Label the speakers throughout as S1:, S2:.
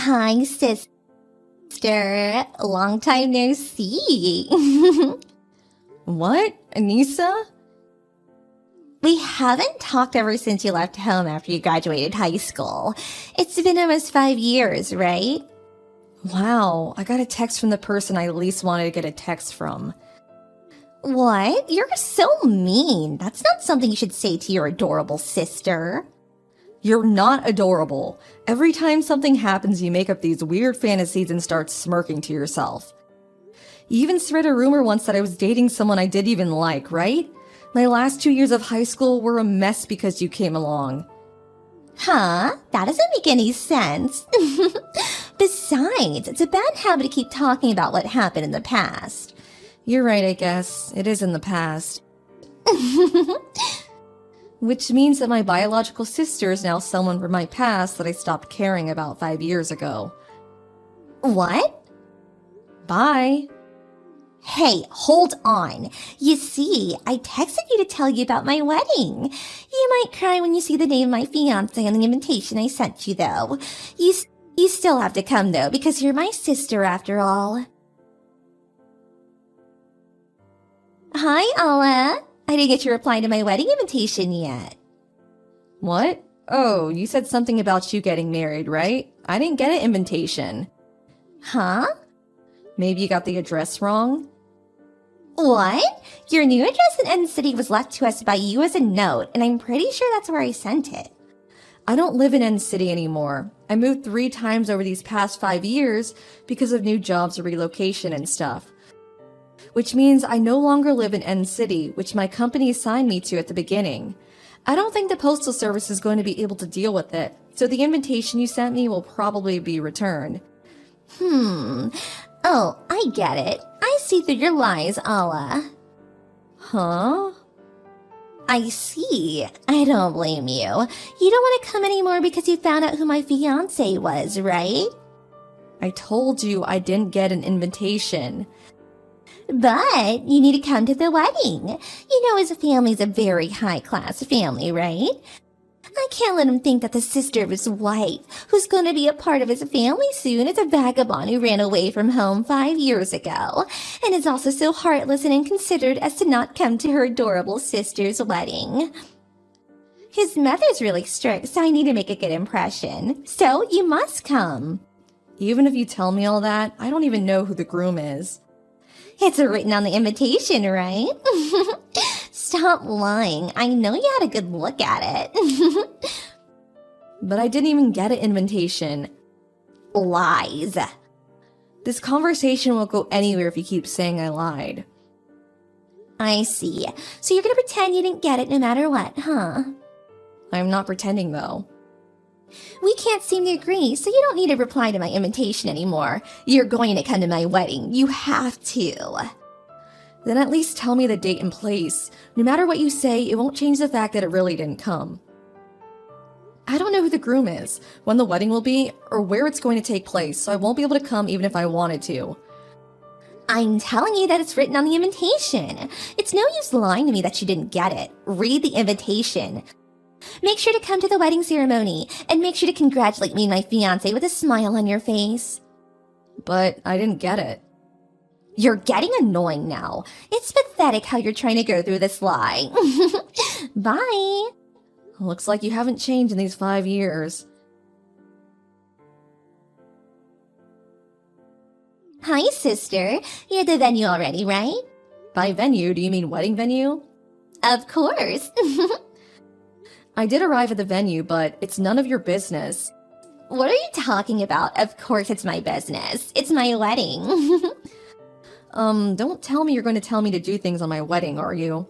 S1: Hi, sister. Long time no see.
S2: What? Anissa?
S1: We haven't talked ever since you left home after you graduated high school. It's been almost 5 years, right?
S2: Wow, I got a text from the person I least wanted to get a text from.
S1: What? You're so mean. That's not something you should say to your adorable sister.
S2: You're not adorable. Every time something happens, you make up these weird fantasies and start smirking to yourself. You even spread a rumor once that I was dating someone I didn't even like, right? My last 2 years of high school were a mess because you came along.
S1: Huh? That doesn't make any sense. Besides, it's a bad habit to keep talking about what happened in the past.
S2: You're right, I guess. It is in the past. Which means that my biological sister is now someone from my past that I stopped caring about 5 years ago.
S1: What?
S2: Bye.
S1: Hey, hold on. You see, I texted you to tell you about my wedding. You might cry when you see the name of my fiancé on the invitation I sent you, though. You still have to come, though, because you're my sister after all. Hi, Alla. I didn't get your reply to my wedding invitation yet.
S2: What? Oh, you said something about you getting married, right? I didn't get an invitation.
S1: Huh?
S2: Maybe you got the address wrong?
S1: What? Your new address in End City was left to us by you as a note, and I'm pretty sure that's where I sent it.
S2: I don't live in End City anymore. I moved 3 times over these past 5 years because of new jobs or relocation and stuff. Which means I no longer live in End City, which my company assigned me to at the beginning. I don't think the Postal Service is going to be able to deal with it, so the invitation you sent me will probably be returned.
S1: Oh, I get it. I see through your lies, Alla.
S2: Huh?
S1: I see. I don't blame you. You don't want to come anymore because you found out who my fiancé was, right?
S2: I told you I didn't get an invitation.
S1: But you need to come to the wedding. You know his family's a very high-class family, right? I can't let him think that the sister of his wife, who's going to be a part of his family soon, is a vagabond who ran away from home 5 years ago, and is also so heartless and inconsiderate as to not come to her adorable sister's wedding. His mother's really strict, so I need to make a good impression. So you must come.
S2: Even if you tell me all that, I don't even know who the groom is.
S1: It's written on the invitation, right? Stop lying. I know you had a good look at it.
S2: But I didn't even get an invitation.
S1: Lies.
S2: This conversation won't go anywhere if you keep saying I lied.
S1: I see. So you're gonna pretend you didn't get it no matter what, huh?
S2: I'm not pretending though.
S1: We can't seem to agree, so you don't need to reply to my invitation anymore. You're going to come to my wedding. You have to.
S2: Then at least tell me the date and place. No matter what you say, it won't change the fact that it really didn't come. I don't know who the groom is, when the wedding will be, or where it's going to take place, so I won't be able to come even if I wanted to.
S1: I'm telling you that it's written on the invitation. It's no use lying to me that you didn't get it. Read the invitation. Make sure to come to the wedding ceremony, and make sure to congratulate me and my fiancé with a smile on your face.
S2: But I didn't get it.
S1: You're getting annoying now. It's pathetic how you're trying to go through this lie. Bye.
S2: Looks like you haven't changed in these 5 years.
S1: Hi, sister. You're at the venue already, right?
S2: By venue, do you mean wedding venue?
S1: Of course.
S2: I did arrive at the venue, but it's none of your business.
S1: What are you talking about? Of course it's my business. It's my wedding.
S2: Don't tell me you're going to tell me to do things on my wedding, are you?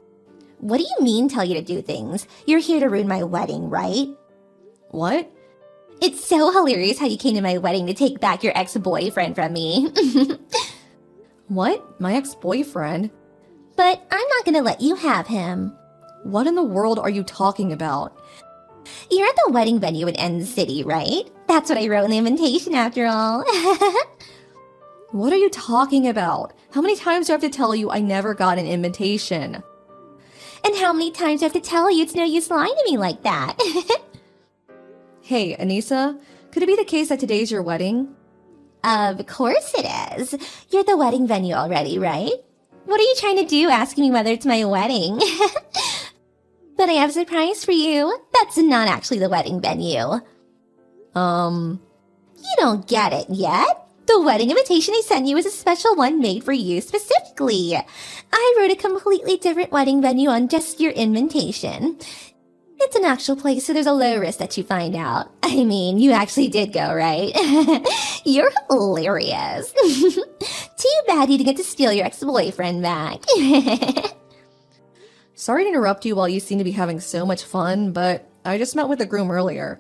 S1: What do you mean tell you to do things? You're here to ruin my wedding, right?
S2: What?
S1: It's so hilarious how you came to my wedding to take back your ex-boyfriend from me.
S2: What? My ex-boyfriend?
S1: But I'm not gonna let you have him.
S2: What in the world are you talking about?
S1: You're at the wedding venue in End City, right? That's what I wrote in the invitation after all.
S2: What are you talking about? How many times do I have to tell you I never got an invitation?
S1: And how many times do I have to tell you it's no use lying to me like that?
S2: Hey, Anissa, Could it be the case that today's your wedding?
S1: Of course it is. You're the wedding venue already, right? What are you trying to do asking me whether it's my wedding? But I have a surprise for you. That's not actually the wedding venue. You don't get it yet? The wedding invitation I sent you is a special one made for you specifically. I wrote a completely different wedding venue on just your invitation. It's an actual place, so there's a low risk that you find out. I mean, you actually did go, right? You're hilarious. Too bad you didn't get to steal your ex-boyfriend back.
S2: Sorry to interrupt you while you seem to be having so much fun, but I just met with the groom earlier.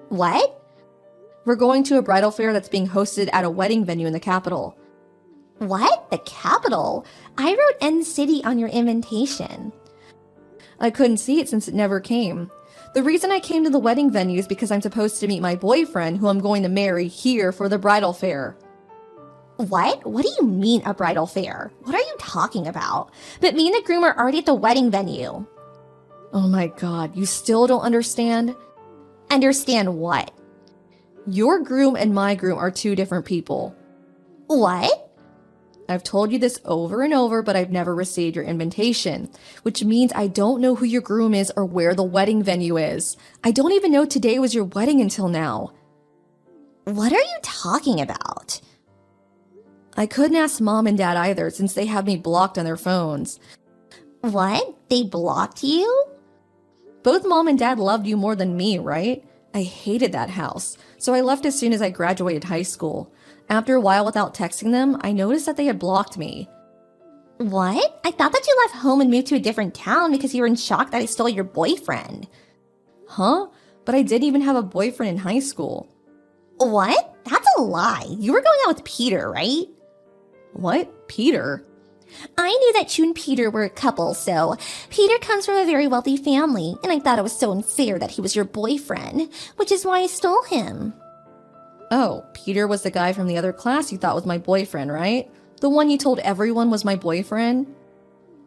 S1: What?
S2: We're going to a bridal fair that's being hosted at a wedding venue in the capital.
S1: What? The capital? I wrote End City on your invitation.
S2: I couldn't see it since it never came. The reason I came to the wedding venue is because I'm supposed to meet my boyfriend, who I'm going to marry, here for the bridal fair.
S1: What? What do you mean a bridal fair? What are you talking about? But me and the groom are already at the wedding venue.
S2: Oh my god, you still don't understand?
S1: Understand what?
S2: Your groom and my groom are two different people.
S1: What?
S2: I've told you this over and over, but I've never received your invitation, which means I don't know who your groom is or where the wedding venue is. I don't even know today was your wedding until now.
S1: What are you talking about?
S2: I couldn't ask mom and dad either since they have me blocked on their phones.
S1: What? They blocked you?
S2: Both mom and dad loved you more than me, right? I hated that house, so I left as soon as I graduated high school. After a while without texting them, I noticed that they had blocked me.
S1: What? I thought that you left home and moved to a different town because you were in shock that I stole your boyfriend.
S2: Huh? But I didn't even have a boyfriend in high school.
S1: What? That's a lie. You were going out with Peter, right?
S2: What? Peter?
S1: I knew that you and Peter were a couple, so Peter comes from a very wealthy family, and I thought it was so unfair that he was your boyfriend, which is why I stole him.
S2: Oh, Peter was the guy from the other class you thought was my boyfriend, right? The one you told everyone was my boyfriend?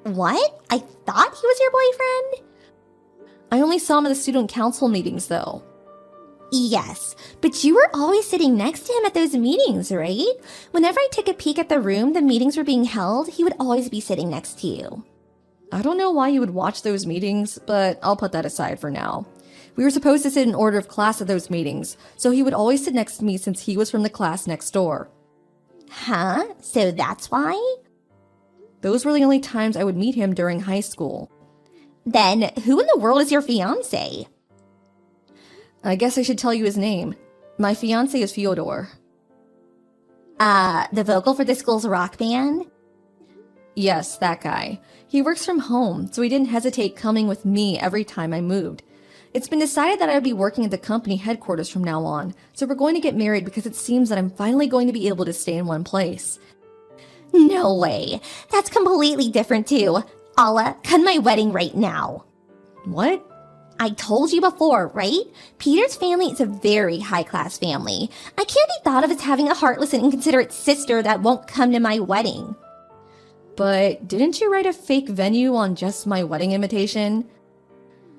S1: What? I thought he was your boyfriend?
S2: I only saw him at the student council meetings, though.
S1: Yes, but you were always sitting next to him at those meetings, right? Whenever I took a peek at the room the meetings were being held, he would always be sitting next to you.
S2: I don't know why you would watch those meetings, but I'll put that aside for now. We were supposed to sit in order of class at those meetings, so he would always sit next to me since he was from the class next door.
S1: Huh? So that's why?
S2: Those were the only times I would meet him during high school.
S1: Then who in the world is your fiancé?
S2: I guess I should tell you his name. My fiancé is Fyodor.
S1: The vocal for the school's rock band?
S2: Yes, that guy. He works from home, so he didn't hesitate coming with me every time I moved. It's been decided that I would be working at the company headquarters from now on, so we're going to get married because it seems that I'm finally going to be able to stay in one place.
S1: No way. That's completely different too. Allah, cut my wedding right now.
S2: What?
S1: I told you before, right? Peter's family is a very high-class family. I can't be thought of as having a heartless and inconsiderate sister that won't come to my wedding.
S2: But didn't you write a fake venue on just my wedding invitation?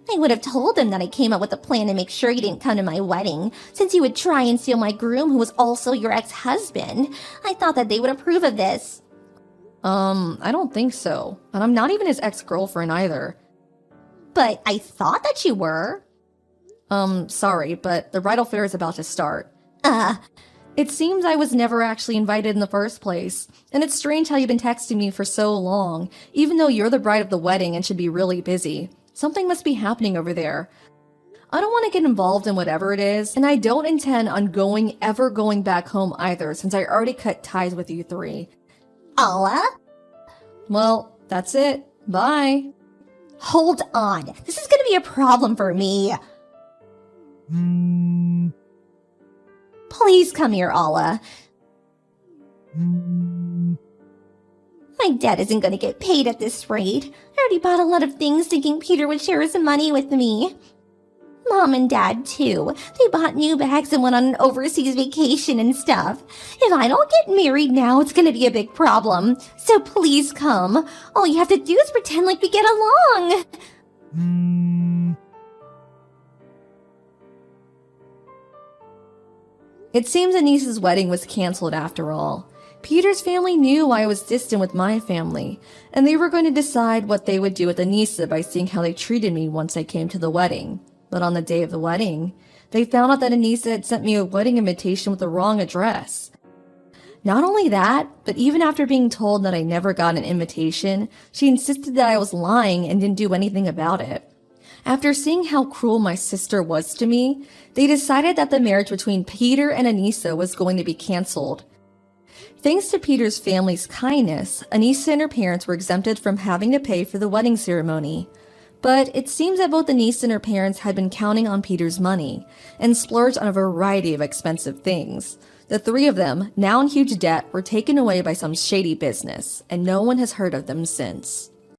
S1: I would have told him that I came up with a plan to make sure you didn't come to my wedding, since you would try and steal my groom who was also your ex-husband. I thought that they would approve of this.
S2: I don't think so. And I'm not even his ex-girlfriend either.
S1: But I thought that you were.
S2: Sorry, but the bridal fair is about to start. It seems I was never actually invited in the first place, and it's strange how you've been texting me for so long, even though you're the bride of the wedding and should be really busy. Something must be happening over there. I don't want to get involved in whatever it is, and I don't intend on ever going back home either, since I already cut ties with you three.
S1: Allah?
S2: Well, that's it. Bye.
S1: Hold on. This is going to be a problem for me. Please come here, Allah. My dad isn't going to get paid at this rate. I already bought a lot of things thinking Peter would share his money with me. Mom and Dad, too. They bought new bags and went on an overseas vacation and stuff. If I don't get married now, it's going to be a big problem. So please come. All you have to do is pretend like we get along.
S2: It seems Anissa's wedding was canceled after all. Peter's family knew I was distant with my family, and they were going to decide what they would do with Anissa by seeing how they treated me once I came to the wedding. But on the day of the wedding, they found out that Anissa had sent me a wedding invitation with the wrong address. Not only that, but even after being told that I never got an invitation, she insisted that I was lying and didn't do anything about it. After seeing how cruel my sister was to me, they decided that the marriage between Peter and Anissa was going to be canceled. Thanks to Peter's family's kindness, Anissa and her parents were exempted from having to pay for the wedding ceremony. But it seems that both Anissa and her parents had been counting on Peter's money and splurged on a variety of expensive things. The three of them, now in huge debt, were taken away by some shady business, and no one has heard of them since.